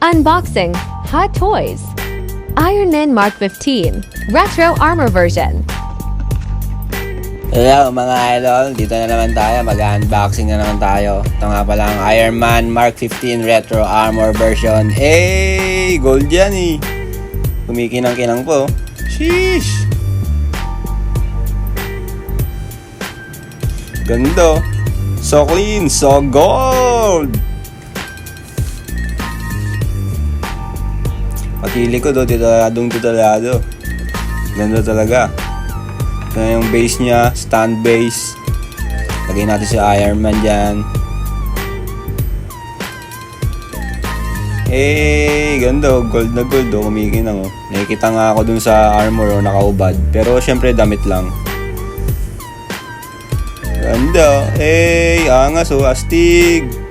Unboxing Hot Toys Iron Man Mark 15 Retro Armor Version. Hello mga idol, dito na naman tayo, mag-unboxing na naman tayo. Ito nga pala ang Iron Man Mark 15 Retro Armor Version. Hey! Gold yan eh! Kumikinang-kinang po. Sheesh! Ganda! So clean, so gold! Pati likod o, titaladong. Ganda talaga. Ito na yung base niya, stand base. Lagay natin si Iron Man dyan. Eh, ganda o, gold na gold o, kumikinang o. Nakikita nga ako dun sa armor o, nakaubad. Pero syempre damit lang. Ganda, eh, angas o, astig.